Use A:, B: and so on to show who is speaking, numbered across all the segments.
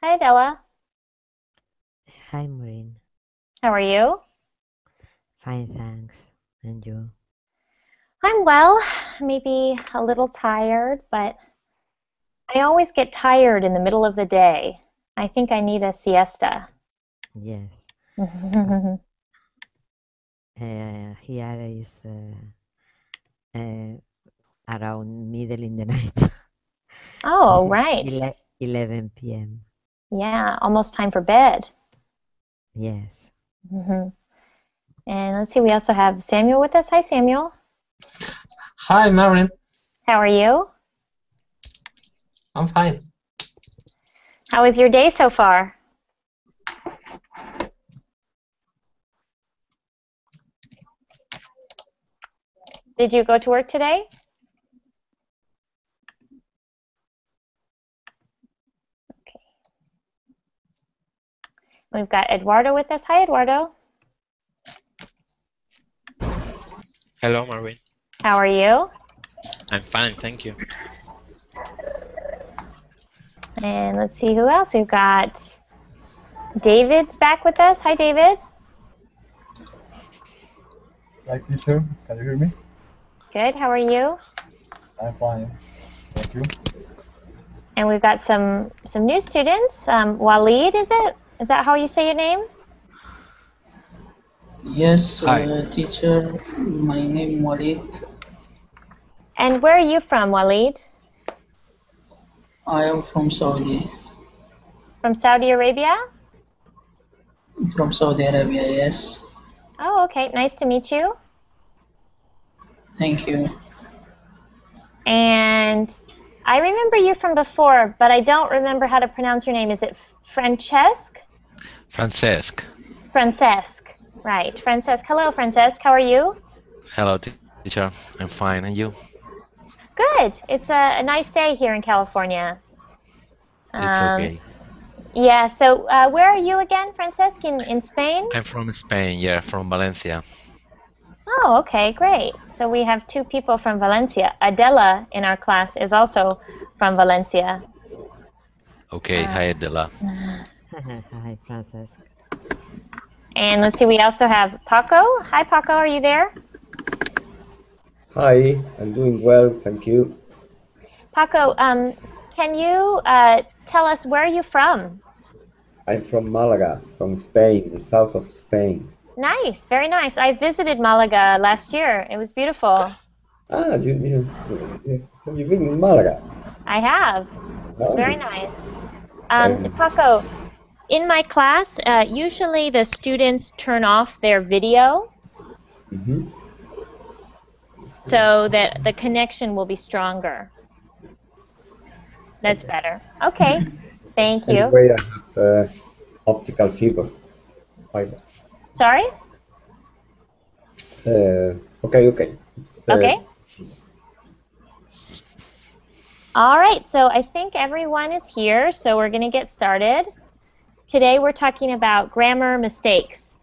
A: Hi, Adela.
B: Hi, Maureen.
A: How are you?
B: Fine, thanks. And you?
A: I'm well, maybe a little tired, but I always get tired in the middle of the day. I think I need a siesta.
B: Yes. Here is uh, around middle in the night. This
A: Oh,
B: is
A: right.
B: 11 p.m.
A: Yeah, almost time for bed.
B: Yes.
A: And let's see, we also have Samuel with us. Hi, Samuel.
C: Hi, Maureen.
A: How are you?
C: I'm fine.
A: How was your day so far? Did you go to work today? Okay. We've got Eduardo with us. Hi, Eduardo.
D: Hello, Maureen.
A: How are you?
D: I'm fine, thank you.
A: And let's see who else. We've got David's back with us. Hi, David.
E: Hi, teacher. Can you hear me?
A: Good. How are you?
E: I'm fine. Thank you.
A: And we've got some new students. Waleed, is it? Is that how you say your name?
F: Yes,
D: Hi,
F: teacher, my name Walid.
A: And where are you from, Waleed?
F: I am from Saudi.
A: From Saudi Arabia?
F: From Saudi Arabia, yes.
A: Oh, okay. Nice to meet you.
F: Thank you.
A: And I remember you from before, but I don't remember how to pronounce your name. Is it Francesc?
D: Francesc.
A: Francesc. Right. Francesc. Hello, Francesc. How are you?
D: Hello, teacher. I'm fine, and you?
A: Good. It's a nice day here in California.
D: It's okay.
A: Yeah, so where are you again, Francesc? In Spain?
D: I'm from Spain, yeah, from Valencia.
A: Oh, okay, great. So we have two people from Valencia. Adela in our class is also from Valencia.
D: Okay, hi, Adela.
B: Hi, Francesc.
A: And let's see, we also have Paco. Hi, Paco, are you there?
G: Hi, I'm doing well, thank you.
A: Paco, can you tell us where are you from?
G: I'm from Malaga, from Spain, the south of Spain.
A: Nice, very nice. I visited Malaga last year. It was beautiful.
G: Ah, have you been in Malaga?
A: I have. It's very
G: Oh,
A: nice.
G: um,
A: Paco, in my class, usually the students turn off their video
G: mhm.
A: so that the connection will be stronger. That's better. Okay. Thank you.
G: Anyway, I have optical fiber.
A: Sorry?
G: Okay. It's,
A: Okay. All right. So I think everyone is here. So we're going to get started. Today we're talking about grammar mistakes.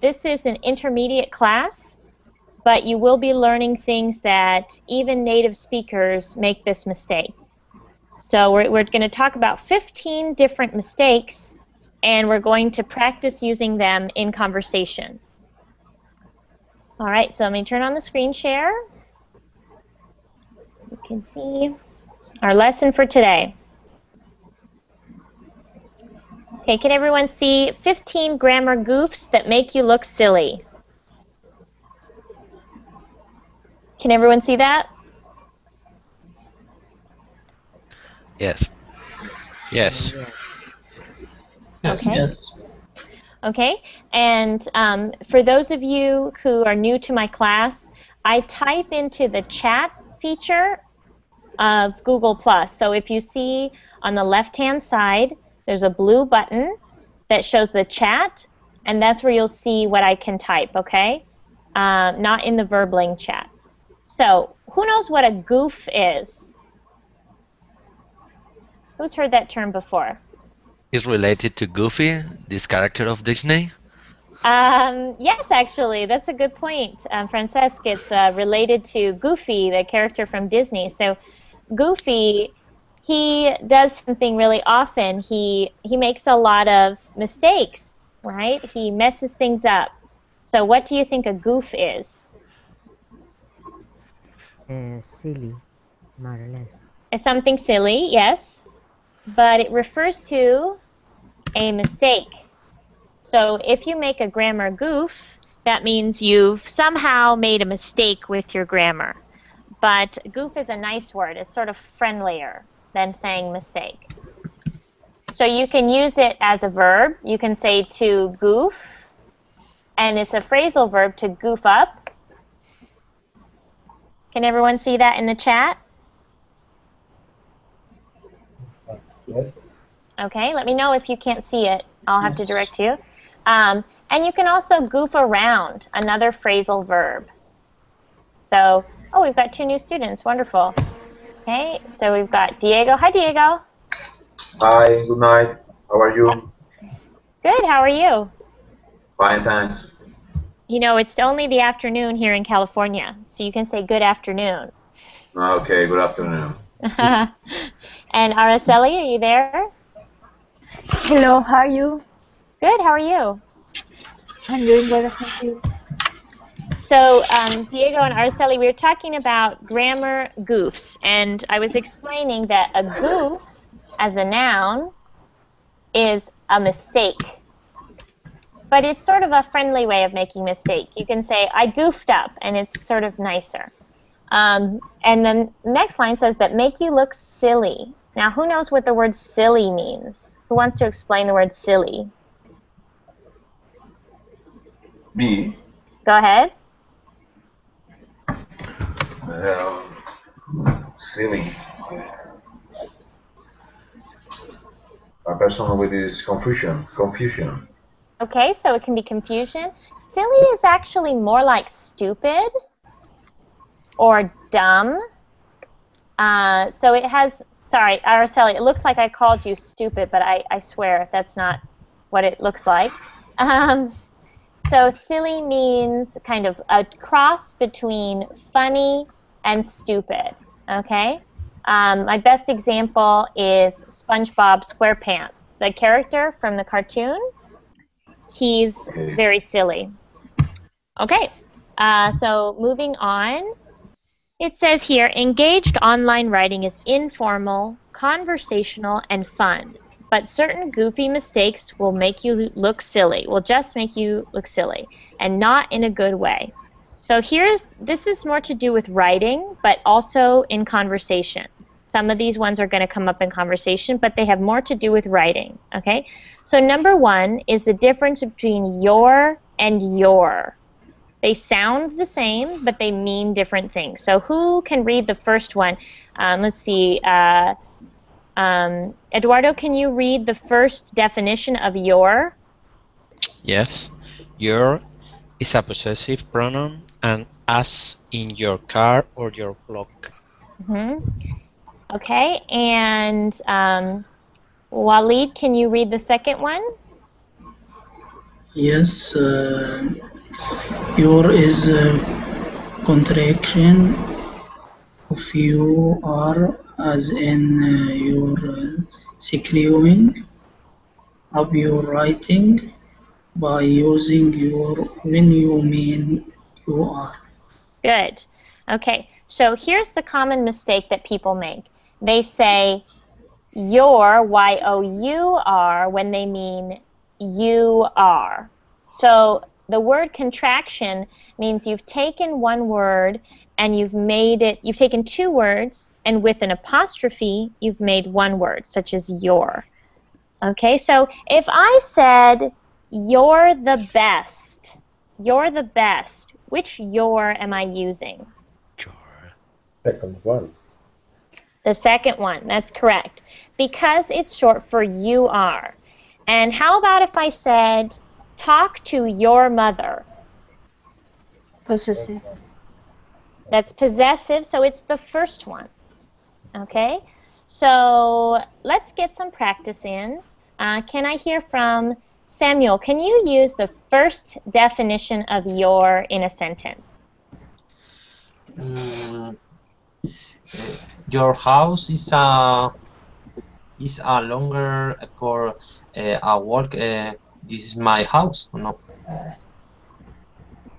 A: This is an intermediate class, but you will be learning things that even native speakers make this mistake. So we're going to talk about 15 different mistakes, and we're going to practice using them in conversation. All right, so let me turn on the screen share. You can see our lesson for today. Okay, can everyone see 15 grammar goofs that make you look silly? Can everyone see that?
D: Yes. Yes.
C: Yes.
A: Okay.
F: Yes.
A: Okay, and for those of you who are new to my class, I type into the chat feature of Google+. So if you see on the left-hand side, there's a blue button that shows the chat, and that's where you'll see what I can type, okay? Not in the Verbling chat. So who knows what a goof is? Who's heard that term before?
D: Is related to Goofy, this character of Disney?
A: Yes, actually, that's a good point, Francesc. It's related to Goofy, the character from Disney. So Goofy, he does something really often. He makes a lot of mistakes, right? He messes things up. So what do you think a goof is?
B: Silly, more or less.
A: It's something silly, yes, but it refers to a mistake. So if you make a grammar goof, that means you've somehow made a mistake with your grammar. But goof is a nice word. It's sort of friendlier than saying mistake. So you can use it as a verb. You can say to goof, and it's a phrasal verb to goof up. Can everyone see that in the chat?
E: Yes.
A: Okay, let me know if you can't see it. I'll have to direct you. And you can also goof around, another phrasal verb. So, oh, we've got 2 new students. Wonderful. Okay, so we've got Diego. Hi, Diego.
H: Hi, good night. How are you?
A: Good, how are you?
H: Fine, thanks.
A: You know, it's only the afternoon here in California, so you can say good afternoon.
H: Okay, good afternoon.
A: And Araceli, are you there?
I: Hello, how are you?
A: Good, how are you?
I: I'm doing well, thank you.
A: So Diego and Araceli, we were talking about grammar goofs, and I was explaining that a goof as a noun is a mistake. But it's sort of a friendly way of making mistake. You can say, I goofed up, and it's sort of nicer. And then the next line says that make you look silly. Now, who knows what the word silly means? Who wants to explain the word silly?
H: Me?
A: Go ahead.
H: Silly. A person with this confusion.
A: Okay, so it can be confusion. Silly is actually more like stupid or dumb. So it has, sorry, Araceli, it looks like I called you stupid, but I swear that's not what it looks like. So silly means kind of a cross between funny and stupid, okay? My best example is SpongeBob SquarePants. The character from the cartoon, he's very silly. Okay, so moving on. It says here, engaged online writing is informal, conversational, and fun. But certain goofy mistakes will make you look silly, will just make you look silly, and not in a good way. So this is more to do with writing, but also in conversation. Some of these ones are going to come up in conversation, but they have more to do with writing, okay? So number 1 is the difference between your and your. They sound the same, but they mean different things. So who can read the first one? Let's see. Eduardo, can you read the first definition of your?
J: Yes. Your is a possessive pronoun and as in your car or your clock.
A: Okay, and Walid, can you read the second one?
F: Yes, your is a contraction of you are, as in you're screwing up your writing by using your when you mean you are.
A: Good. Okay, so here's the common mistake that people make. They say your, Y-O-U-R, when they mean you are. So the word contraction means you've taken one word and you've taken 2 words, and with an apostrophe, you've made one word, such as your. Okay, so if I said, you're the best, which your am I using?
G: Second one.
A: The second one, that's correct. Because it's short for you are. And how about if I said, talk to your mother?
I: Possessive.
A: That's possessive, so it's the first one. Okay? So let's get some practice in. Can I hear from Samuel? Can you use the first definition of your in a sentence?
C: Your house is a is a longer for a walk. This is my house. Or no?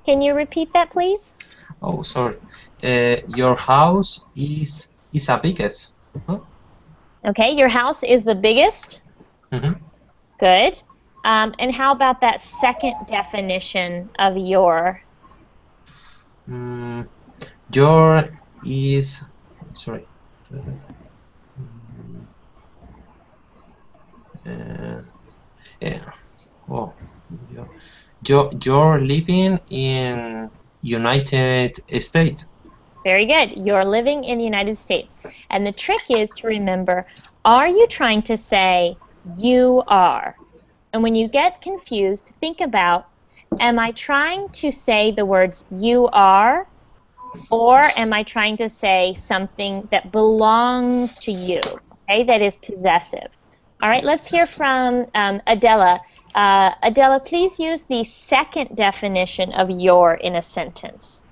A: Can you repeat that, please?
C: Oh, sorry. Your house is a biggest. No?
A: Okay, your house is the biggest. Good. And how about that second definition of your?
C: Your is, sorry. Oh, you're living in United States.
A: Very good. You're living in the United States. And the trick is to remember, are you trying to say you are? And when you get confused, think about, am I trying to say the words you are, or am I trying to say something that belongs to you, okay, that is possessive? All right, let's hear from Adela. Adela, please use the second definition of your in a sentence.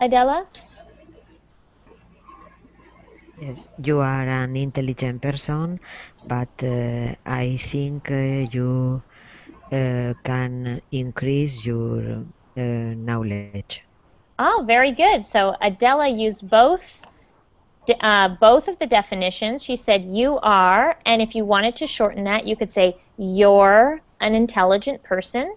A: Adela?
B: Yes, you are an intelligent person, but I think you can increase your knowledge.
A: Oh, very good. So Adela used both of the definitions. She said you are, and if you wanted to shorten that, you could say you're an intelligent person,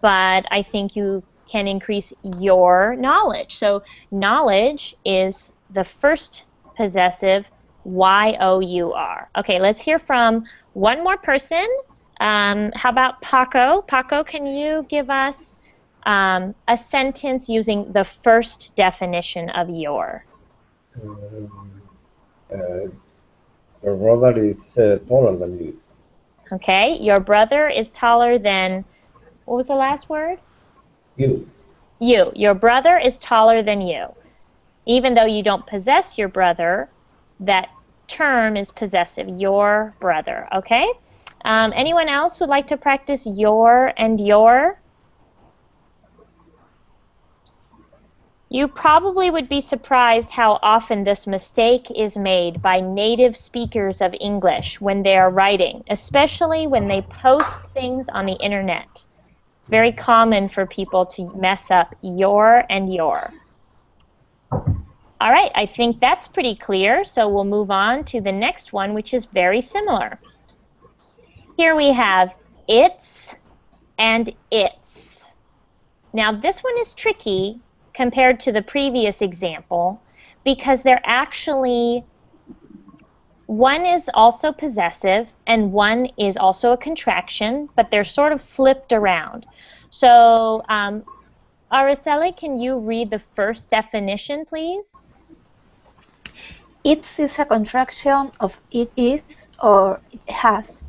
A: but I think you can increase your knowledge. So knowledge is the first possessive, Y-O-U-R. Okay, let's hear from one more person. How about Paco? Paco, can you give us a sentence using the first definition of your?
G: Your brother is taller than you.
A: Okay, your brother is taller than, what was the last word?
G: You.
A: You. Your brother is taller than you. Even though you don't possess your brother, that term is possessive, your brother, okay? Anyone else who'd like to practice your and your? You probably would be surprised how often this mistake is made by native speakers of English when they are writing, especially when they post things on the internet. It's very common for people to mess up your and your. All right, I think that's pretty clear, so we'll move on to the next one, which is very similar. Here we have its and its. Now this one is tricky compared to the previous example because they're actually, one is also possessive and one is also a contraction, but they're sort of flipped around. So Araceli, can you read the first definition, please?
I: Its is a contraction of it is or it has.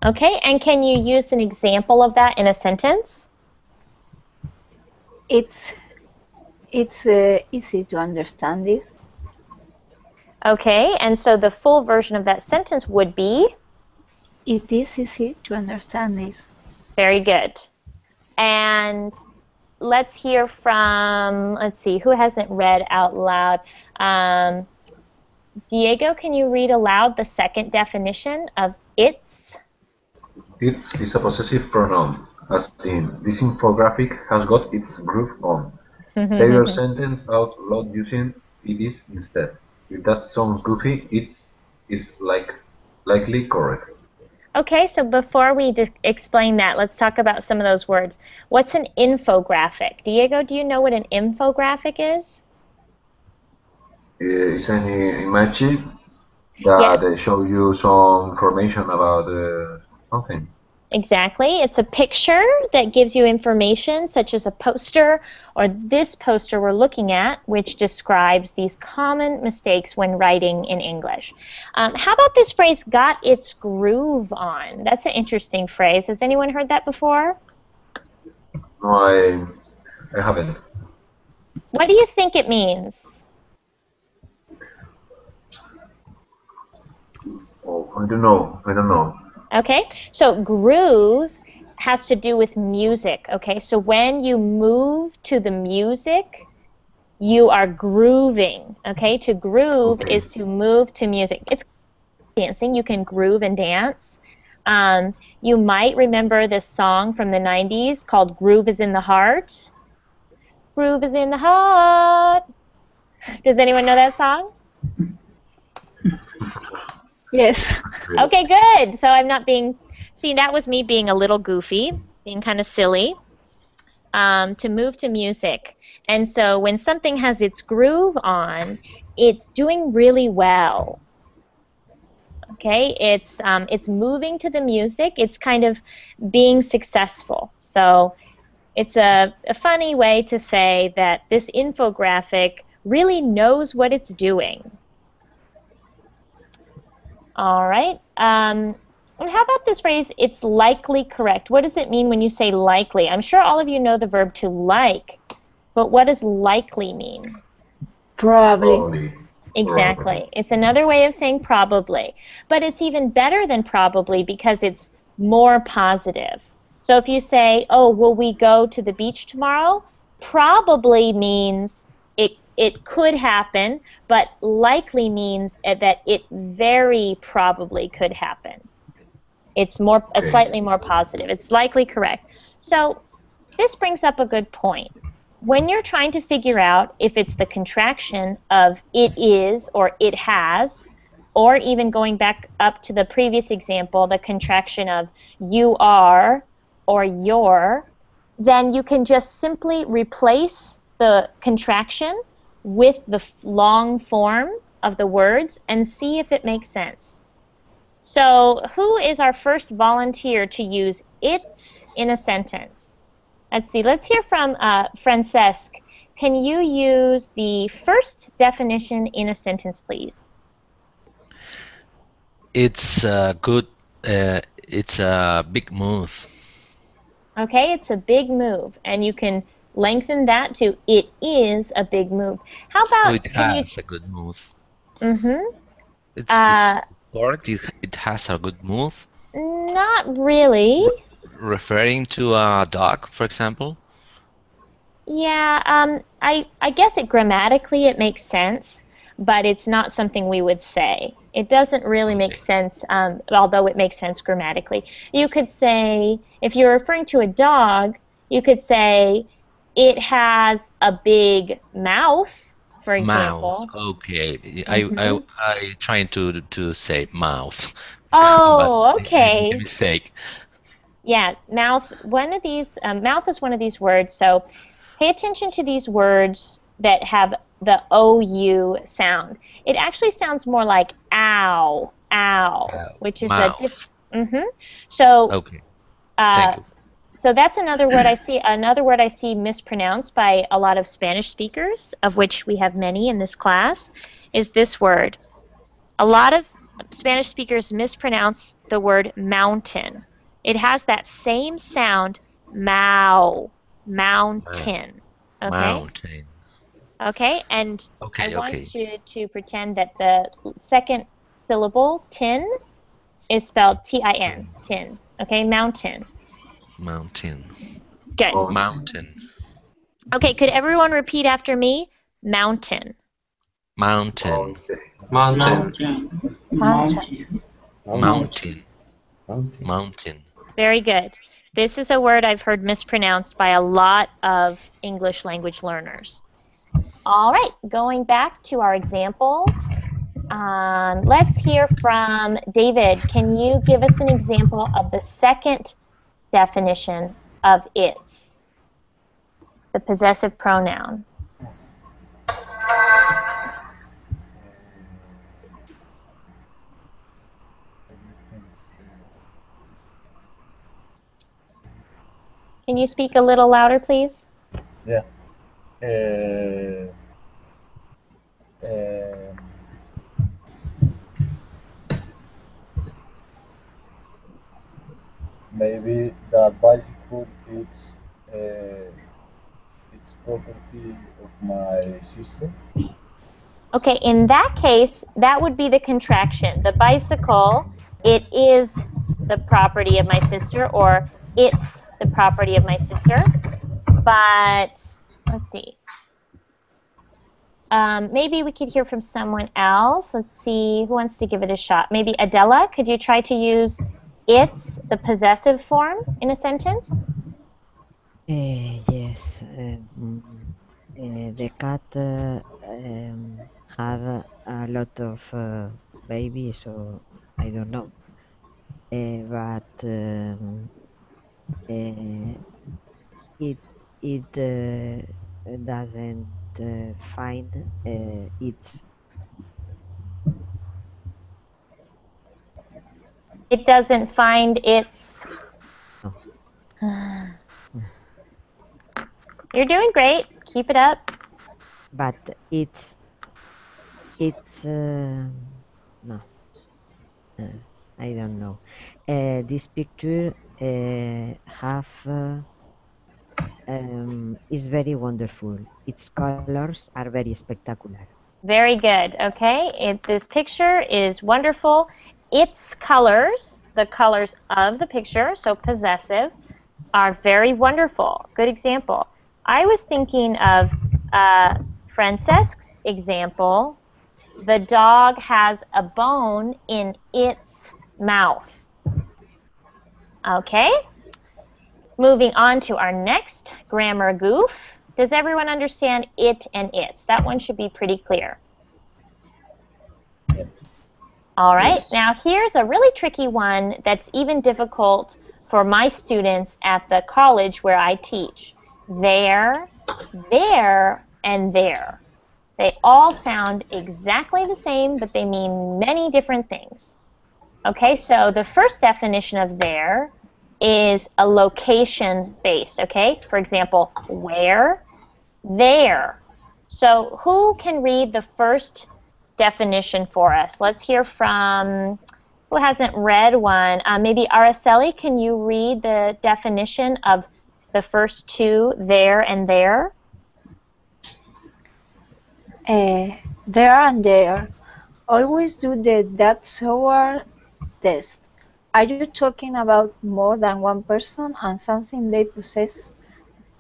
A: Okay, and can you use an example of that in a sentence?
I: It's easy to understand this.
A: Okay, and so the full version of that sentence would be?
I: It is easy to understand this.
A: Very good. And let's hear from, let's see, who hasn't read out loud? Diego, can you read aloud the second definition of its?
H: Its is a possessive pronoun, as in, this infographic has got its groove on. Say your sentence out loud using it is instead. If that sounds goofy, its is likely correct.
A: Okay, so before we explain that, let's talk about some of those words. What's an infographic? Diego, do you know what an infographic is?
H: It's an image that show you some information about something.
A: Exactly. It's a picture that gives you information, such as a poster, or this poster we're looking at, which describes these common mistakes when writing in English. How about this phrase, got its groove on? That's an interesting phrase. Has anyone heard that before?
H: No, I haven't.
A: What do you think it means?
H: Oh, I don't know.
A: Okay, so groove has to do with music, okay? So when you move to the music, you are grooving, okay? To groove is to move to music. It's dancing. You can groove and dance. You might remember this song from the 90s called Groove is in the Heart. Groove is in the heart. Does anyone know that song?
I: Yes.
A: Okay, good. So I'm not being, see, that was me being a little goofy, being kind of silly, to move to music. And so when something has its groove on, it's doing really well. Okay, it's moving to the music. It's kind of being successful. So it's a funny way to say that this infographic really knows what it's doing. All right. And how about this phrase, it's likely correct? What does it mean when you say likely? I'm sure all of you know the verb to like, but what does likely mean?
I: Probably.
A: Exactly. It's another way of saying probably. But it's even better than probably because it's more positive. So if you say, oh, will we go to the beach tomorrow? Probably means it could happen, but likely means that it very probably could happen. It's slightly more positive. It's likely correct. So this brings up a good point. When you're trying to figure out if it's the contraction of it is or it has, or even going back up to the previous example, the contraction of you are or you're, then you can just simply replace the contraction with the long form of the words and see if it makes sense. So who is our first volunteer to use it in a sentence? Let's see. Let's hear from Francesc. Can you use the first definition in a sentence, please?
D: It's a good. It's a big move.
A: Okay, it's a big move, and you can lengthen that to it is a big move. How about
D: It has a good move.
A: Mm-hmm.
D: It's correct. It has a good move.
A: Not really.
D: Referring to a dog, for example.
A: Yeah, I guess grammatically it makes sense, but it's not something we would say. It doesn't really make sense, although it makes sense grammatically. You could say, if you're referring to a dog, you could say, it has a big mouth, for example.
D: Mouth. Okay. I trying to say mouth.
A: Oh,
D: but
A: okay.
D: Mistake.
A: Yeah, mouth. Mouth is one of these words. So pay attention to these words that have the OU sound. It actually sounds more like ow, which is
D: mouth.
A: a different. So.
D: Okay. Thank you.
A: So that's another word I see. Another word I see mispronounced by a lot of Spanish speakers, of which we have many in this class, is this word. A lot of Spanish speakers mispronounce the word mountain. It has that same sound, mountain. Okay.
D: Mountain.
A: Okay, and
D: Okay,
A: I want you to pretend that the second syllable, tin, is spelled T-I-N, tin. Okay, mountain.
D: Mountain.
A: Good.
D: Mountain.
A: Okay, could everyone repeat after me? Mountain.
D: Mountain.
C: Mountain.
A: Mountain.
D: Mountain. Mountain.
A: Very good. This is a word I've heard mispronounced by a lot of English language learners. All right, going back to our examples, let's hear from David. Can you give us an example of the second definition of it, the possessive pronoun? Can you speak a little louder, please?
E: Yeah. Maybe the bicycle it's property of my sister.
A: Okay, in that case, that would be the contraction. The bicycle, it is the property of my sister, or it's the property of my sister. But let's see. Maybe we could hear from someone else. Let's see who wants to give it a shot. Maybe Adela, could you try to use it's, the possessive form, in a sentence?
B: Yes. The cat had a lot of babies, so I don't know. But it doesn't find its.
A: It doesn't find its.
B: No.
A: You're doing great. Keep it up.
B: But it's no. I don't know. This picture have is very wonderful. Its colors are very spectacular.
A: Very good. Okay, this picture is wonderful. Its colors, the colors of the picture, so possessive, are very wonderful. Good example. I was thinking of Francesca's example. The dog has a bone in its mouth. Okay, moving on to our next grammar goof. Does everyone understand it and its? That one should be pretty clear.
G: Yes.
A: All right,
C: Yes.
A: now here's a really tricky one that's even difficult for my students at the college where I teach. There, and there. They all sound exactly the same, but they mean many different things. Okay, so the first definition of there is a location based, okay? For example, where, there. So who can read the first definition for us? Let's hear from who hasn't read one. Maybe Araceli, can you read the definition of the first two, there and there?
I: There and there. Always do the that sour test. Are you talking about more than one person and something they possess?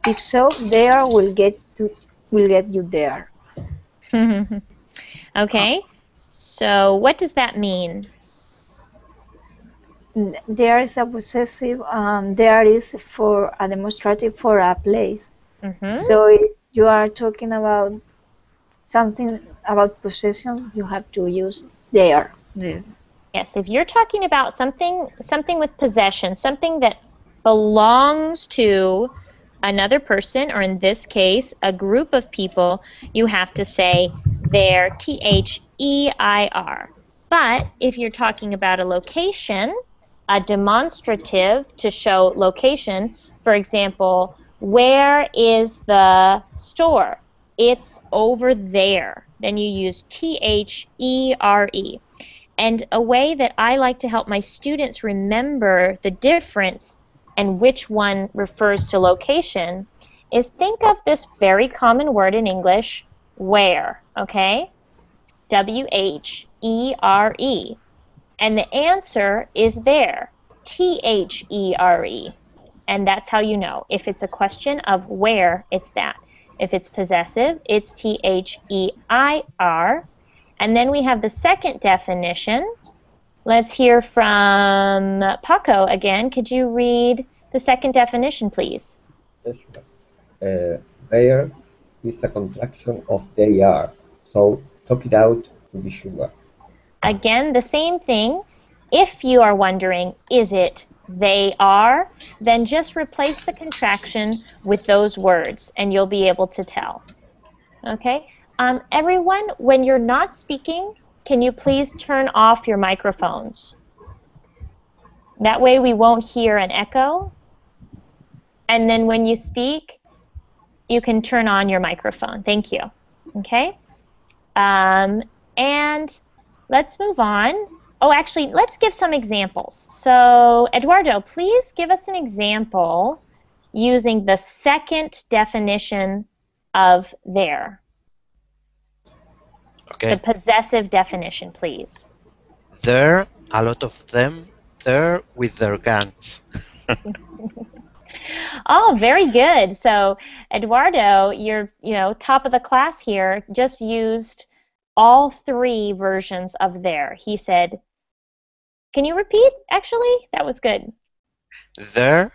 I: If so, there will get you there.
A: Okay, so what does that mean?
I: There is a possessive and there is for a demonstrative for a place. So if you are talking about something about possession, you have to use there.
A: Yes, if you're talking about something with possession, something that belongs to another person, or in this case, a group of people, you have to say their, T-H-E-I-R. But if you're talking about a location, a demonstrative to show location, for example, where is the store? It's over there. Then you use T-H-E-R-E. And a way that I like to help my students remember the difference and which one refers to location is think of this very common word in English, where, okay? W-H-E-R-E. And the answer is there, T-H-E-R-E. And that's how you know. If it's a question of where, it's that. If it's possessive, it's T-H-E-I-R. And then we have the second definition. Let's hear from Paco again. Could you read the second definition, please?
G: Yes, sure. There is a contraction of they are, so talk it out to be sure.
A: Again, the same thing. If you are wondering, is it they are, then just replace the contraction with those words and you'll be able to tell. Okay? Everyone, when you're not speaking, can you please turn off your microphones? That way we won't hear an echo. And then when you speak, you can turn on your microphone. Thank you. Okay? And let's move on. Oh, actually, let's give some examples. So, Eduardo, please give us an example using the second definition of there.
J: Okay.
A: The possessive definition, please.
J: There, a lot of them, there with their guns.
A: Oh, very good. So, Eduardo, you're, top of the class here, just used all three versions of there. He said, can you repeat, actually? That was good.
J: There,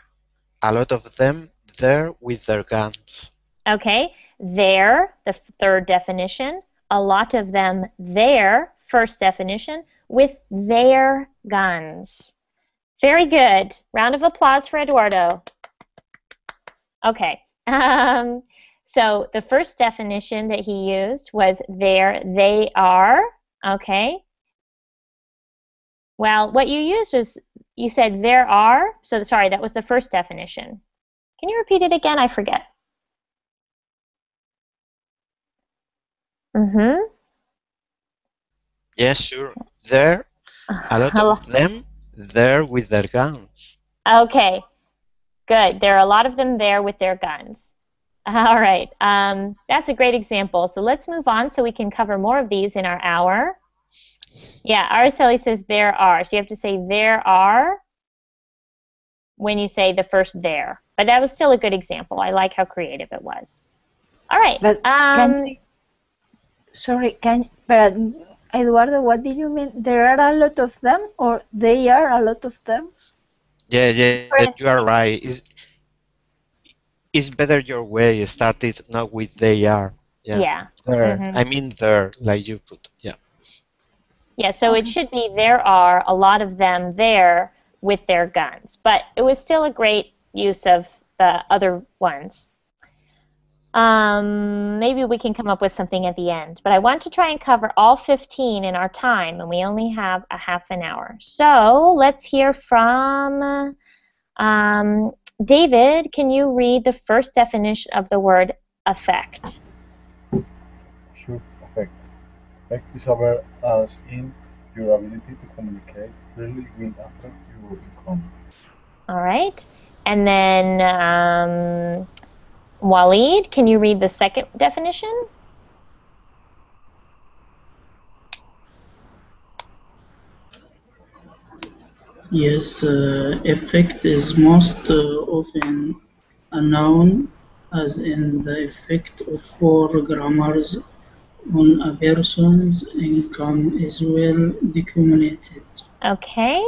J: a lot of them there with their guns.
A: Okay, there, the third definition. A lot of them there, first definition, with their guns. Very good. Round of applause for Eduardo. Okay. So the first definition that he used was there, they are. Okay. Well, what you used was, you said there are. So sorry, that was the first definition. Can you repeat it again? I forget. Mm-hmm.
J: Yes, sure. There, a lot of them there with their guns.
A: Okay, good. There are a lot of them there with their guns. All right, that's a great example. So let's move on so we can cover more of these in our hour. Yeah, Araceli says there are. So you have to say there are when you say the first there. But that was still a good example. I like how creative it was. All right.
I: But but Eduardo, what did you mean? There are a lot of them, or they are a lot of them?
J: Yeah, you are right. It's better your way. Start it not with they are.
A: Yeah.
J: There.
A: Mm-hmm.
J: I mean there, like you put. Yeah.
A: Yeah, so it should be there are a lot of them there with their guns. But it was still a great use of the other ones. Maybe we can come up with something at the end. But I want to try and cover all 15 in our time, and we only have a half an hour. So let's hear from David. Can you read the first definition of the word affect?
E: Sure, affect. Affect is aware as in your ability to communicate freely will affect your income.
A: All right. And then Waleed, can you read the second definition?
F: Yes, effect is most often a noun, as in the effect of poor grammars on a person's income is well documented.
A: Okay,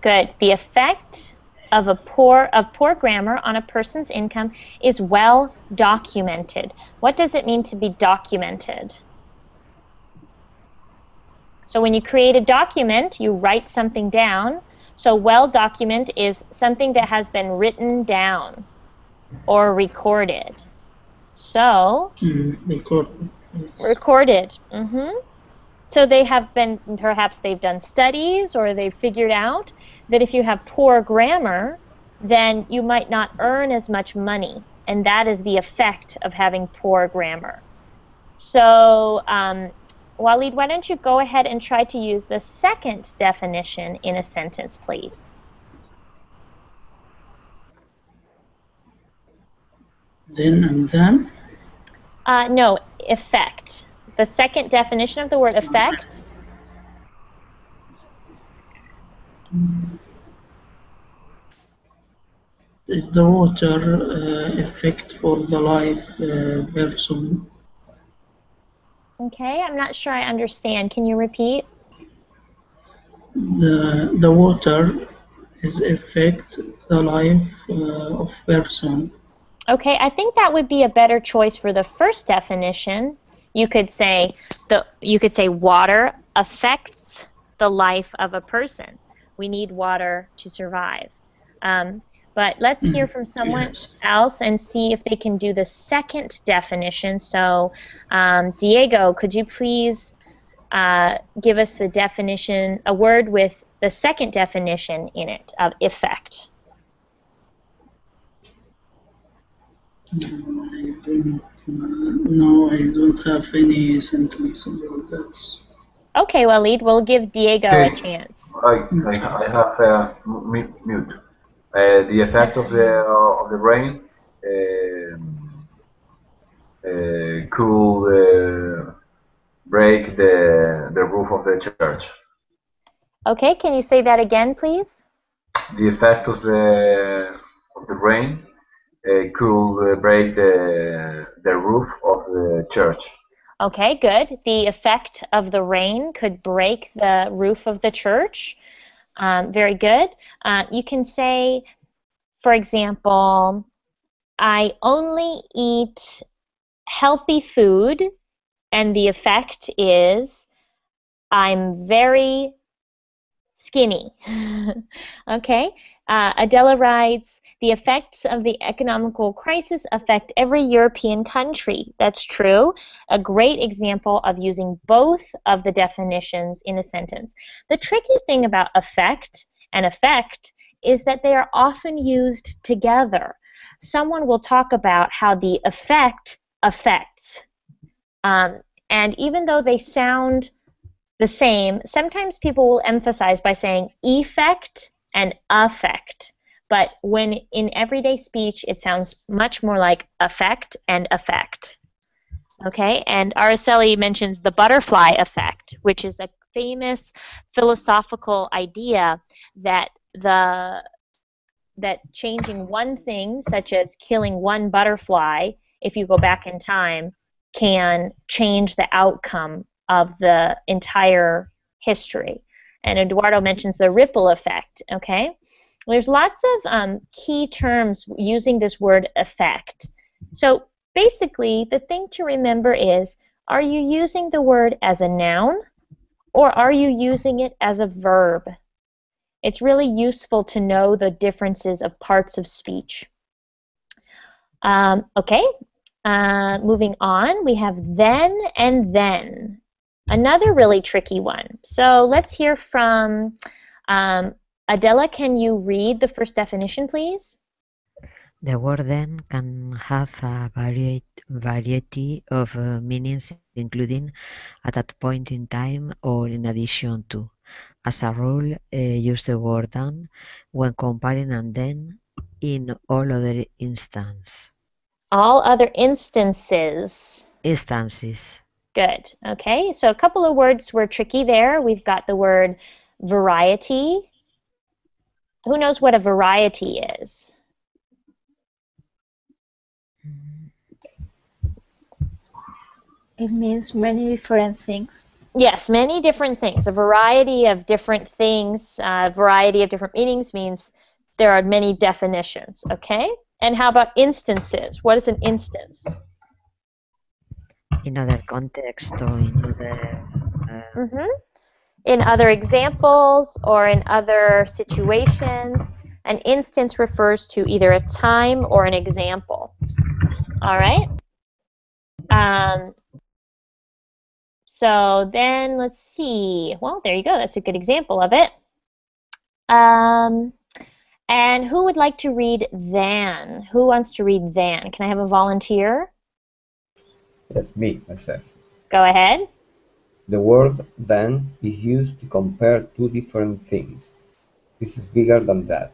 A: good. The effect of poor grammar on a person's income is well documented. What does it mean to be documented? So when you create a document, you write something down. So well document is something that has been written down or recorded. So recorded. Mm-hmm. So they have been, perhaps they've done studies or they've figured out that if you have poor grammar, then you might not earn as much money. And that is the effect of having poor grammar. So, Waleed, why don't you go ahead and try to use the second definition in a sentence, please?
F: Then and then?
A: No, effect. The second definition of the word effect.
F: Is the water effect for the live person?
A: Okay, I'm not sure I understand. Can you repeat?
F: The water is affect the life of person.
A: Okay, I think that would be a better choice for the first definition. You could say water affects the life of a person. We need water to survive. But let's hear from someone else and see if they can do the second definition. So, Diego, could you please give us the definition, a word with the second definition in it of effect?
F: No, I don't have any sentence about that.
A: Okay, Waleed, we'll give Diego a chance.
H: I have mute. The effect of the rain could break the roof of the church.
A: Okay, can you say that again, please?
H: The effect of the rain could break the roof of the church.
A: Okay, good. The effect of the rain could break the roof of the church. Very good. You can say, for example, I only eat healthy food, and the effect is I'm very skinny. Okay. Adela writes, the effects of the economical crisis affect every European country. That's true. A great example of using both of the definitions in a sentence. The tricky thing about affect and effect is that they are often used together. Someone will talk about how the effect affects. And even though they sound the same, sometimes people will emphasize by saying effect and affect. But when in everyday speech, it sounds much more like affect and effect. Okay, and Araceli mentions the butterfly effect, which is a famous philosophical idea that changing one thing, such as killing one butterfly, if you go back in time, can change the outcome of the entire history. And Eduardo mentions the ripple effect, okay? There's lots of key terms using this word effect. So basically, the thing to remember is, are you using the word as a noun or are you using it as a verb? It's really useful to know the differences of parts of speech. Okay, moving on, we have then and then. Another really tricky one. So let's hear from Adela. Can you read the first definition, please?
B: The word then can have a variety of meanings, including at that point in time or in addition to. As a rule, use the word than when comparing and then in all other instances.
A: All other instances.
B: Instances.
A: Good. Okay, so a couple of words were tricky there. We've got the word variety. Who knows what a variety is?
I: It means many different things.
A: Yes, many different things. A variety of different things, a variety of different meanings means there are many definitions, okay? And how about instances? What is an instance?
B: In other contexts or in other...
A: In other examples or in other situations, an instance refers to either a time or an example. All right? So then let's see. Well, there you go. That's a good example of it. And who would like to read than? Who wants to read than? Can I have a volunteer?
G: That's me, myself.
A: Go ahead.
G: The word than is used to compare two different things. This is bigger than that.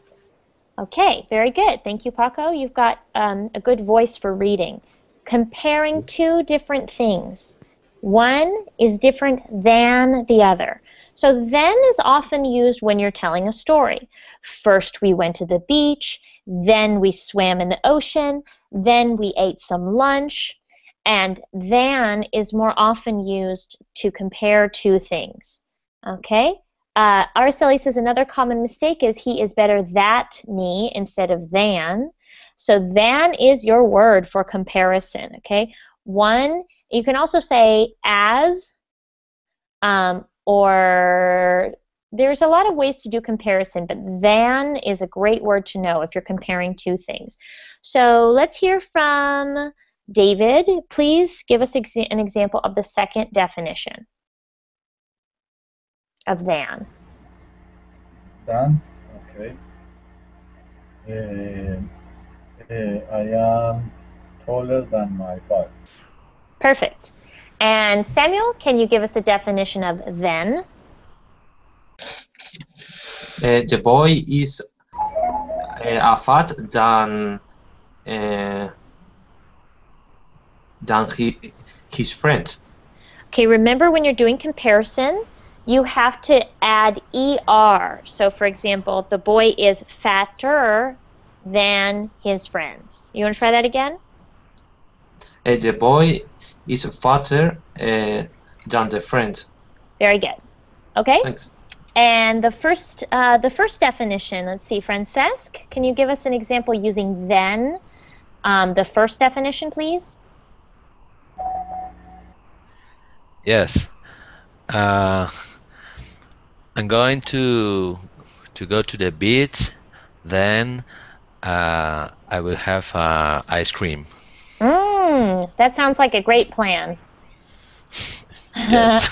A: Okay, very good. Thank you, Paco. You've got a good voice for reading. Comparing two different things. One is different than the other. So then is often used when you're telling a story. First we went to the beach, then we swam in the ocean, then we ate some lunch, and than is more often used to compare two things. Okay? Araceli says another common mistake is he is better that me instead of than. So than is your word for comparison, okay? One, you can also say as, or there's a lot of ways to do comparison, but than is a great word to know if you're comparing two things. So let's hear from David. Please give us an example of the second definition of than.
E: Than, okay. I am taller than my father.
A: Perfect. And Samuel, can you give us a definition of then?
C: The boy is fat than his friend.
A: Okay, remember when you're doing comparison, you have to add ER. So, for example, the boy is fatter than his friends. You want to try that again?
C: The boy is fatter than the friend.
A: Very good. Okay.
C: Thanks.
A: And the first definition, let's see, Francesc, can you give us an example using then? The first definition, please.
D: Yes. I'm going to go to the beach. Then I will have ice cream.
A: That sounds like a great plan.
D: Yes.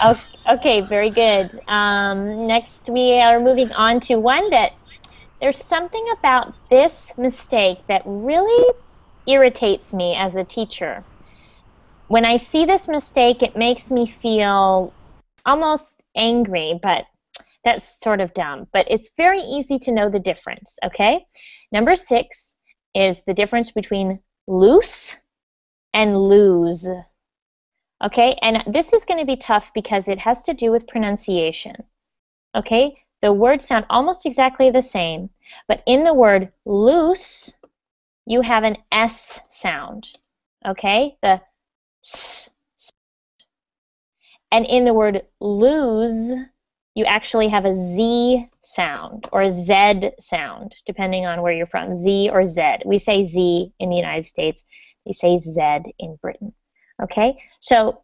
A: Okay, very good. Next, we are moving on to one that there's something about this mistake that really irritates me as a teacher. When I see this mistake, it makes me feel almost angry, but that's sort of dumb. But it's very easy to know the difference, okay? Number 6 is the difference between loose and lose. Okay, and this is going to be tough because it has to do with pronunciation. Okay, the words sound almost exactly the same, but in the word loose, you have an S sound. Okay, the S. And in the word lose, you actually have a Z sound or a Z sound, depending on where you're from, Z or Z. We say Z in the United States. They say Z in Britain. Okay, so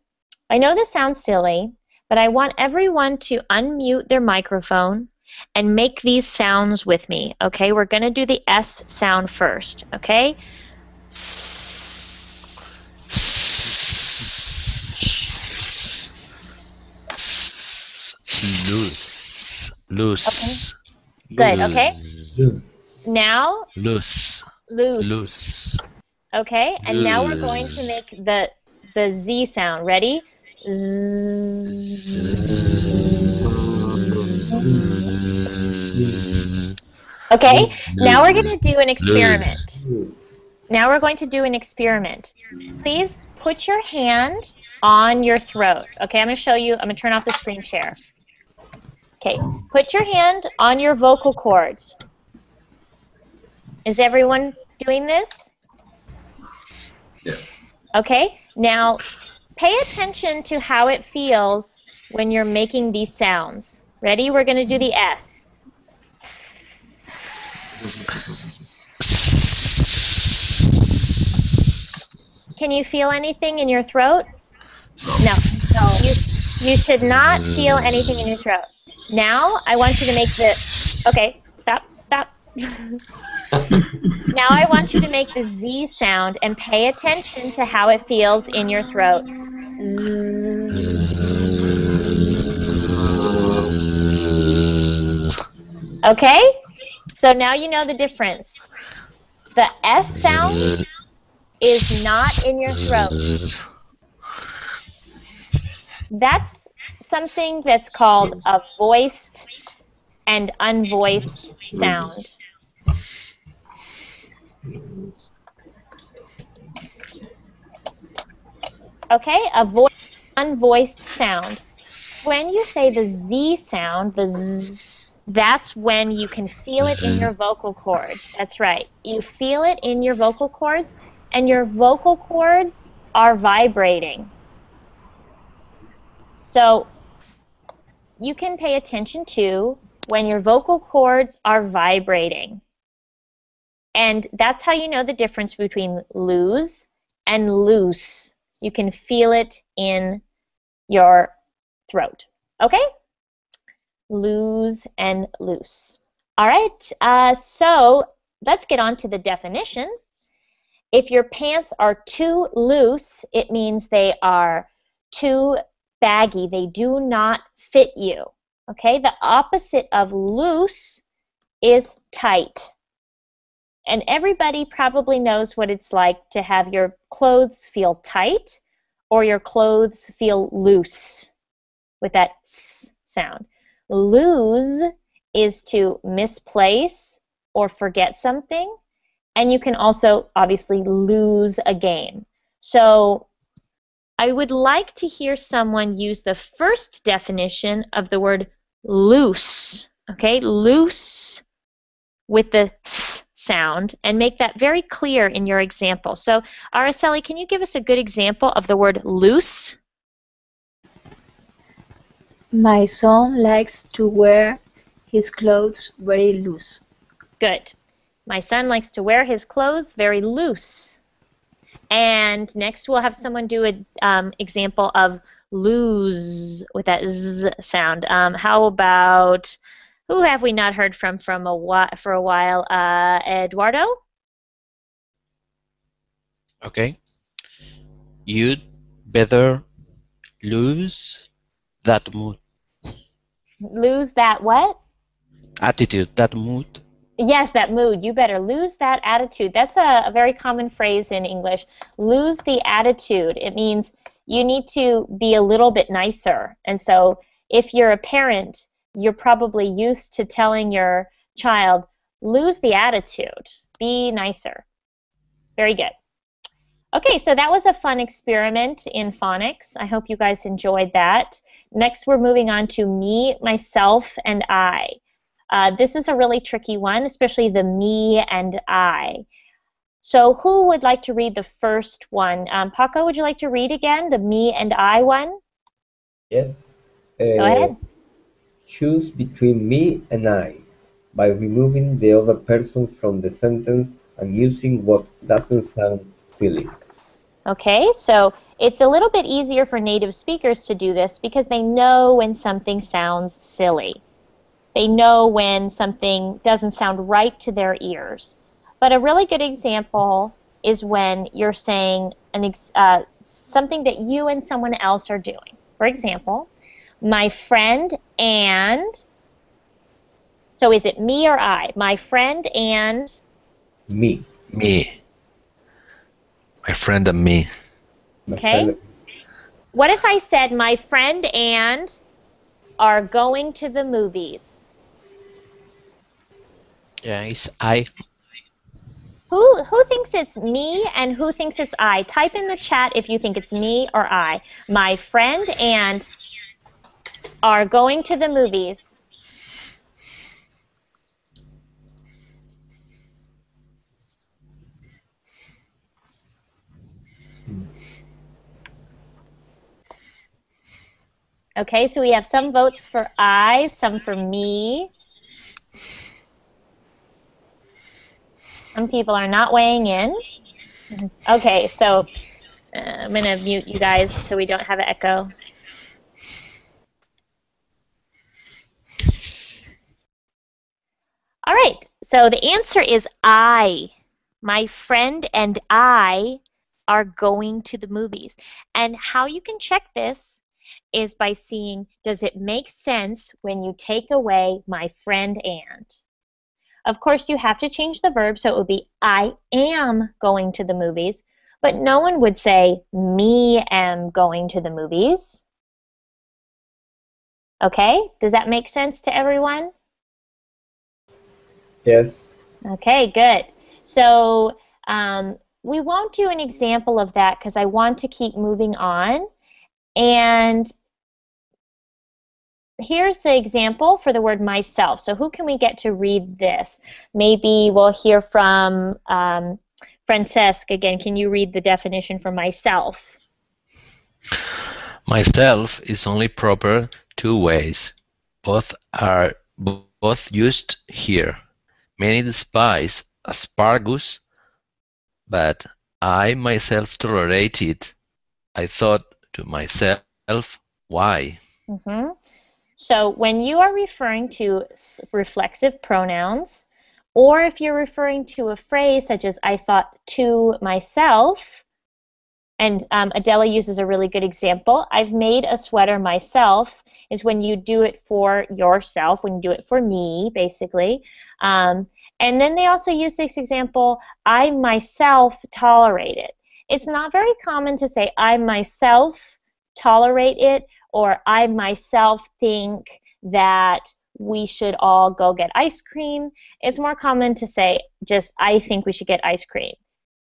A: I know this sounds silly, but I want everyone to unmute their microphone and make these sounds with me. Okay, we're going to do the S sound first. Okay?
D: Loose.
A: Okay. Good. Okay. Now.
D: Loose.
A: Okay, and now we're going to make the Z sound. Ready? Okay, now we're going to do an experiment. Now we're going to do an experiment. Please put your hand on your throat. Okay, I'm going to show you. I'm going to turn off the screen share. Okay, put your hand on your vocal cords. Is everyone doing this?
H: Yeah.
A: Okay, now pay attention to how it feels when you're making these sounds. Ready? We're going to do the S. Can you feel anything in your throat? No. You should not feel anything in your throat. Now I want you to make the... Okay, stop. Now I want you to make the Z sound and pay attention to how it feels in your throat. Okay? So now you know the difference. The S sound is not in your throat. That's something that's called a voiced and unvoiced sound. Okay, a voiced, unvoiced sound. When you say the Z sound, the Z, that's when you can feel it in your vocal cords. That's right. You feel it in your vocal cords, and your vocal cords are vibrating. So you can pay attention to when your vocal cords are vibrating. And that's how you know the difference between lose and loose. You can feel it in your throat. Okay? Lose and loose. All right, so let's get on to the definition. If your pants are too loose, it means they are too baggy. They do not fit you. Okay? The opposite of loose is tight. And everybody probably knows what it's like to have your clothes feel tight or your clothes feel loose with that S sound. Lose is to misplace or forget something, and you can also obviously lose a game. So I would like to hear someone use the first definition of the word loose. Okay, loose with the s sound, and make that very clear in your example. So, Araceli, can you give us a good example of the word loose?
I: My son likes to wear his clothes very loose.
A: Good. My son likes to wear his clothes very loose. And next we'll have someone do an example of lose with that z sound. How about, who have we not heard from for a while? Eduardo?
J: Okay. You'd better lose that mood.
A: Lose that what?
J: Attitude, that mood.
A: Yes, that mood. You better lose that attitude. That's a very common phrase in English. Lose the attitude. It means you need to be a little bit nicer. And so if you're a parent, you're probably used to telling your child, lose the attitude. Be nicer. Very good. Okay, so that was a fun experiment in phonics. I hope you guys enjoyed that. Next, we're moving on to me, myself, and I. This is a really tricky one, especially the me and I. So who would like to read the first one? Paco, would you like to read again, the me and I one?
G: Yes.
A: Go ahead.
G: Choose between me and I by removing the other person from the sentence and using what doesn't sound silly.
A: Okay, so it's a little bit easier for native speakers to do this because they know when something sounds silly. They know when something doesn't sound right to their ears. But a really good example is when you're saying something that you and someone else are doing. For example, my friend and, so is it me or I? My friend and?
G: Me.
D: Me. My friend and me.
A: Okay. What if I said my friend and are going to the movies?
J: Yeah, it's I.
A: Who thinks it's me and who thinks it's I? Type in the chat if you think it's me or I. My friend and are going to the movies. Okay, so we have some votes for I, some for me. Some people are not weighing in. Okay, so I'm going to mute you guys so we don't have an echo. All right, so the answer is I. My friend and I are going to the movies. And how you can check this is by seeing, does it make sense when you take away my friend and? Of course, you have to change the verb, so it would be I am going to the movies, but no one would say me am going to the movies. Okay, does that make sense to everyone?
G: Yes.
A: Okay, good. So we won't do an example of that because I want to keep moving on. And here's the example for the word myself. So who can we get to read this? Maybe we'll hear from Francesc again. Can you read the definition for myself?
D: Myself is only proper two ways. Both are both used here. Many despise asparagus, but I myself tolerate it. I thought to myself, why?
A: Mm-hmm. So when you are referring to reflexive pronouns, or if you're referring to a phrase such as I thought to myself, and Adela uses a really good example, I've made a sweater myself, is when you do it for yourself, when you do it for me, basically. And then they also use this example, I myself tolerate it. It's not very common to say I myself tolerate it, or I myself think that we should all go get ice cream. It's more common to say just I think we should get ice cream.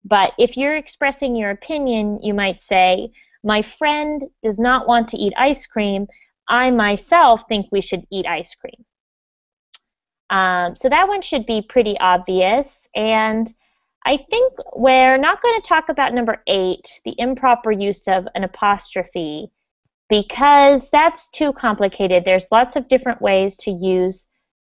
A: But if you're expressing your opinion, you might say, My friend does not want to eat ice cream. I myself think we should eat ice cream. So that one should be pretty obvious. And I think we're not going to talk about number 8, the improper use of an apostrophe, because that's too complicated. There's lots of different ways to use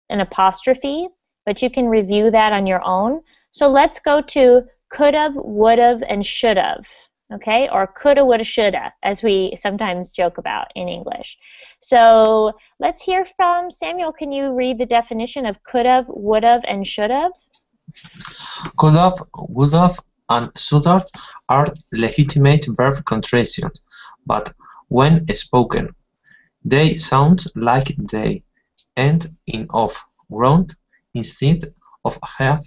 A: an apostrophe, but you can review that on your own. So let's go to could've, would've, and should've, okay? Or coulda, woulda, shoulda, as we sometimes joke about in English. So let's hear from Samuel. Can you read the definition of could've, would've, and should've?
C: Could've, would've, and should've are legitimate verb contractions, but when spoken, they sound like they end in of ground instead of have.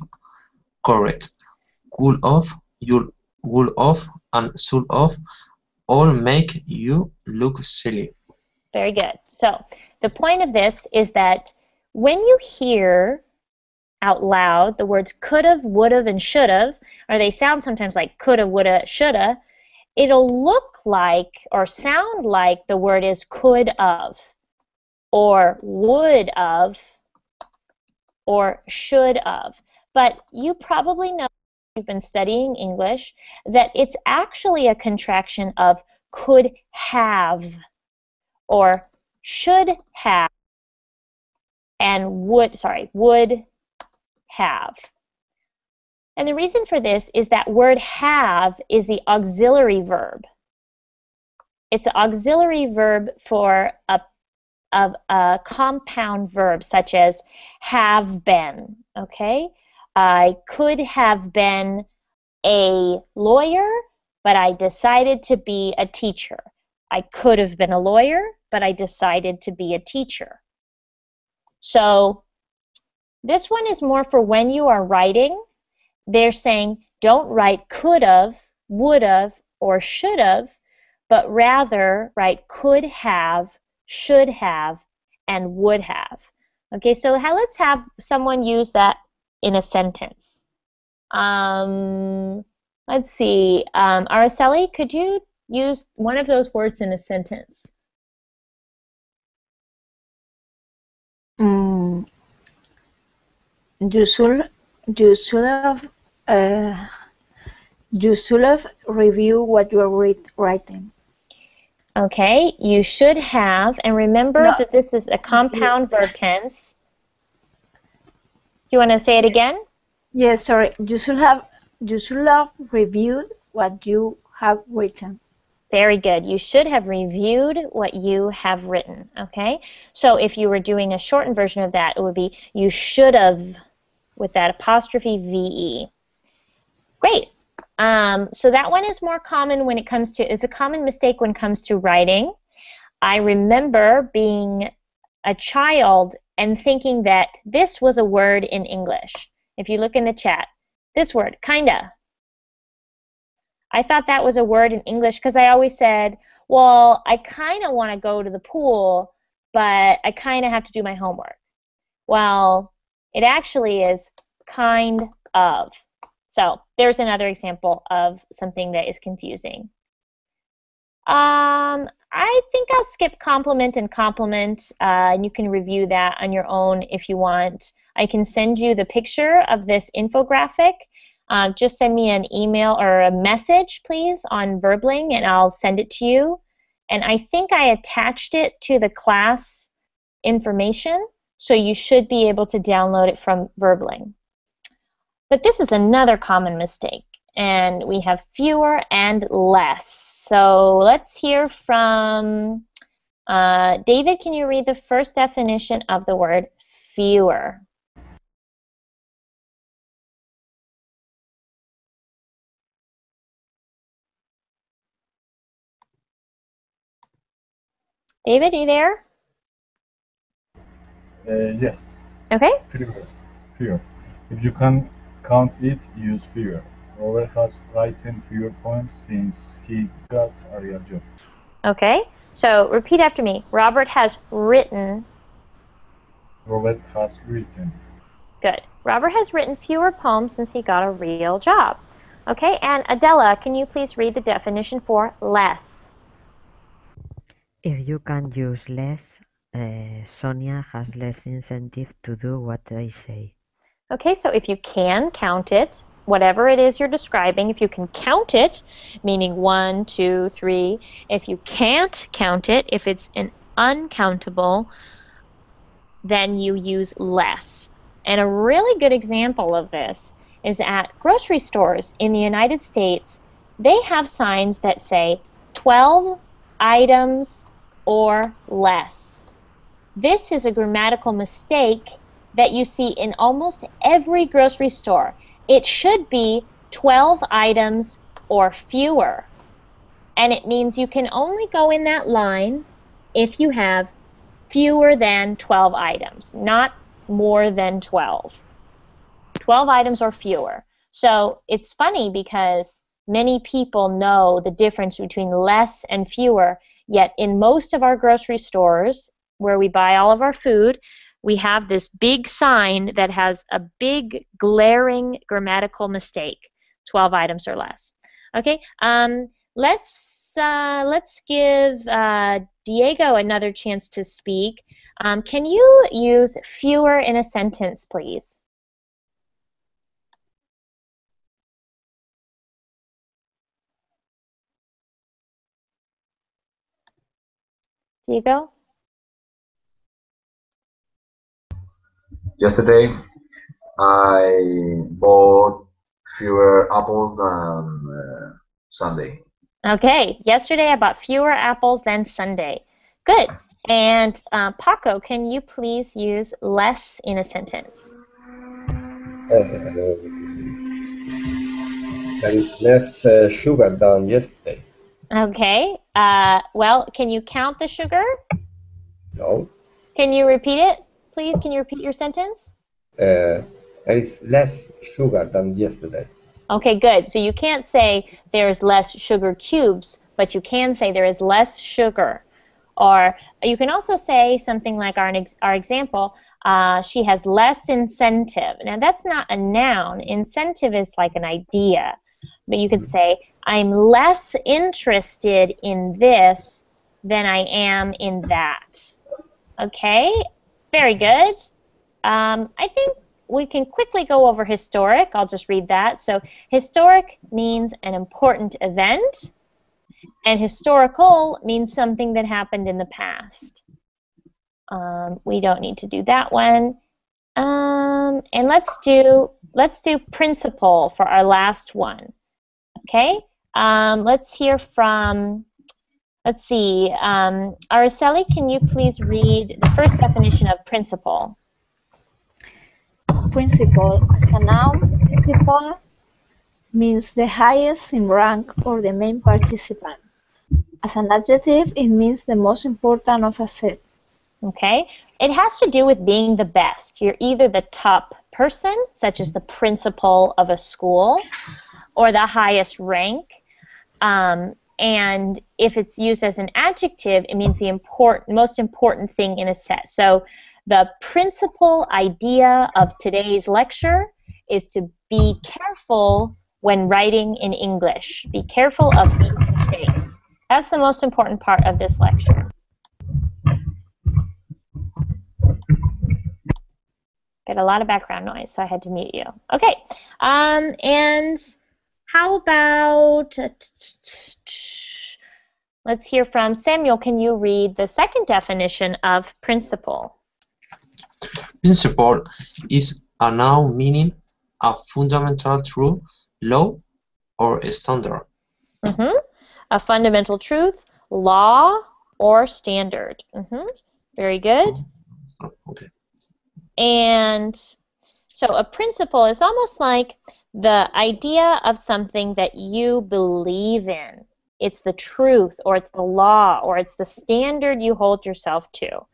C: Correct. Could of, you would of, and should of all make you look silly.
A: Very good. So the point of this is that when you hear out loud the words could've, would've, and should've, or they sound sometimes like coulda, woulda, shoulda, it'll look like or sound like the word is could of, or would of, or should of. But you probably know, if you've been studying English, that it's actually a contraction of could have, or should have, and would have. And the reason for this is that word have is the auxiliary verb. It's an auxiliary verb for a compound verb, such as have been, okay? I could have been a lawyer, but I decided to be a teacher. I could have been a lawyer, but I decided to be a teacher. So this one is more for when you are writing. They're saying don't write could have, would have, or should have, but rather write could have, should have, and would have. Okay, so let's have someone use that in a sentence. Let's see. Araceli, could you use one of those words in a sentence?
I: You should have review what you are writing.
A: Okay, you should have, and remember
I: No.
A: that this is a compound verb tense. You want to say it again?
I: Yes, sorry. You should have reviewed what you have written.
A: Very good. You should have reviewed what you have written, okay? So if you were doing a shortened version of that, it would be you should have, with that apostrophe VE. Great. So that one is more common when it comes to, it's a common mistake when it comes to writing. I remember being a child and thinking that this was a word in English. If you look in the chat, this word, kinda. I thought that was a word in English because I always said, well, I kind of want to go to the pool, but I kind of have to do my homework. Well, it actually is kind of. So there's another example of something that is confusing. I think I'll skip compliment and compliment, and you can review that on your own if you want. I can send you the picture of this infographic. Just send me an email or a message, please, on Verbling, and I'll send it to you. And I think I attached it to the class information, so you should be able to download it from Verbling. But this is another common mistake, and we have fewer and less. So let's hear from David. Can you read the first definition of the word fewer? David, are you there?
E: Yeah.
A: Okay.
E: Fewer. If you can count it, use fewer. Robert has written fewer poems since he got a real job.
A: Okay. So repeat after me. Robert has written.
E: Robert has written.
A: Good. Robert has written fewer poems since he got a real job. Okay, and Adela, can you please read the definition for less?
B: If you can use less, Sonia has less incentive to do what I say.
A: Okay, so if you can count it, whatever it is you're describing, if you can count it, meaning 1, 2, 3, if you can't count it, if it's an uncountable, then you use less. And a really good example of this is at grocery stores in the United States. They have signs that say 12 items or less. This is a grammatical mistake that you see in almost every grocery store. It should be 12 items or fewer. And it means you can only go in that line if you have fewer than 12 items, not more than 12. 12 items or fewer. So it's funny because many people know the difference between less and fewer, yet in most of our grocery stores where we buy all of our food, we have this big sign that has a big glaring grammatical mistake, 12 items or less. Okay, let's give Diego another chance to speak. Can you use fewer in a sentence, please? Diego?
H: Yesterday, I bought fewer apples than Sunday.
A: Okay, yesterday I bought fewer apples than Sunday. Good. And Paco, can you please use less in a sentence?
G: There is less sugar than yesterday.
A: Okay. Well, can you count the sugar?
G: No.
A: Can you repeat it, please? Can you repeat your sentence?
G: There is less sugar than yesterday.
A: Okay, good. So you can't say there's less sugar cubes, but you can say there is less sugar. Or you can also say something like our example, she has less incentive. Now that's not a noun. Incentive is like an idea. But you could say, I'm less interested in this than I am in that. Okay, very good. I think we can quickly go over historic. I'll just read that. So historic means an important event, and historical means something that happened in the past. We don't need to do that one. And let's do principle for our last one. Okay. Let's hear from. Let's see. Araceli, can you please read the first definition of principle?
I: Principal. As a noun, principal means the highest in rank or the main participant. As an adjective, it means the most important of a set.
A: Okay, it has to do with being the best. You're either the top person, such as the principal of a school, or the highest rank. And if it's used as an adjective, it means the most important thing in a set. So the principal idea of today's lecture is to be careful when writing in English. Be careful of these mistakes. That's the most important part of this lecture. Get a lot of background noise, so I had to mute you. Okay, and how about, let's hear from Samuel. Can you read the second definition of principle?
C: Principle is a noun meaning a fundamental truth, law, or standard.
A: A fundamental truth, law, or standard. Very good.
C: Okay.
A: And so a principle is almost like the idea of something that you believe in. It's the truth, or it's the law, or it's the standard you hold yourself to.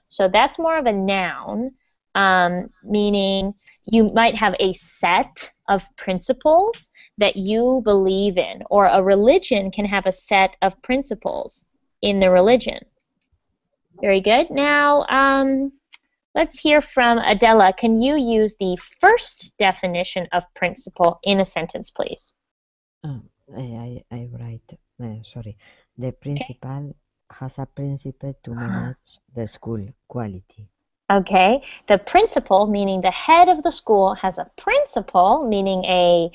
A: So that's more of a noun, meaning you might have a set of principles that you believe in, or a religion can have a set of principles in the religion. Very good. Now, let's hear from Adela. Can you use the first definition of principle in a sentence, please?
B: I write, sorry. The principal has a principle to manage the school quality.
A: Okay, the principal, meaning the head of the school, has a principle, meaning a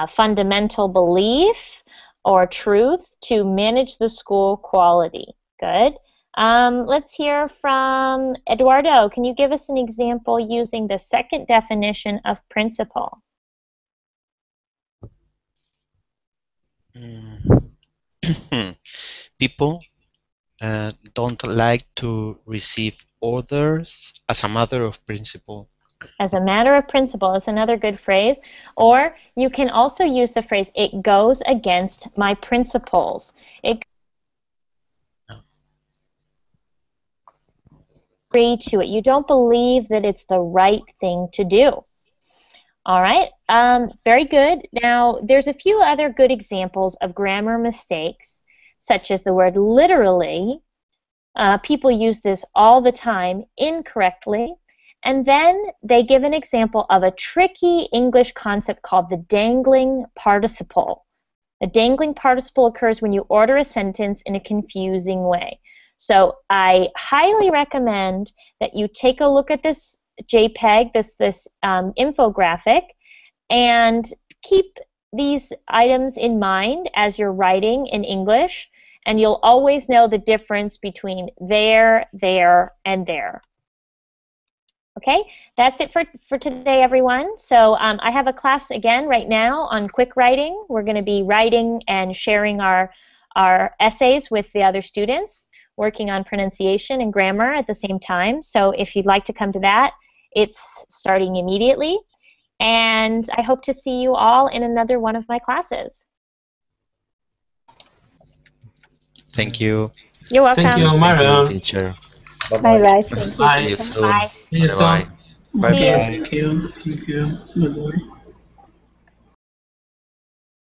A: fundamental belief or truth to manage the school quality. Good. Let's hear from Eduardo. Can you give us an example using the second definition of principle?
J: People don't like to receive orders as a matter of principle.
A: As a matter of principle is another good phrase. Or you can also use the phrase, it goes against my principles. It agree to it. You don't believe that it's the right thing to do. All right, very good. Now, there's a few other good examples of grammar mistakes, such as the word literally. People use this all the time incorrectly. And then they give an example of a tricky English concept called the dangling participle. The dangling participle occurs when you order a sentence in a confusing way. So I highly recommend that you take a look at this JPEG, this infographic, and keep these items in mind as you're writing in English, and you'll always know the difference between there, and there. Okay, that's it for today, everyone. So I have a class again right now on quick writing. We're going to be writing and sharing our essays with the other students, working on pronunciation and grammar at the same time. So if you'd like to come to that, it's starting immediately. And I hope to see you all in another one of my classes.
J: Thank you.
A: You're welcome.
C: Thank you,
D: Thank you,
C: Maureen.
D: teacher.
I: Bye-bye. Thank you,
C: Bye.
D: See you
I: teacher.
D: soon.
A: Bye.
C: See you
D: Bye-bye.
C: soon.
J: Bye
A: See you.
J: bye.
F: Thank you. Thank you. Bye-bye.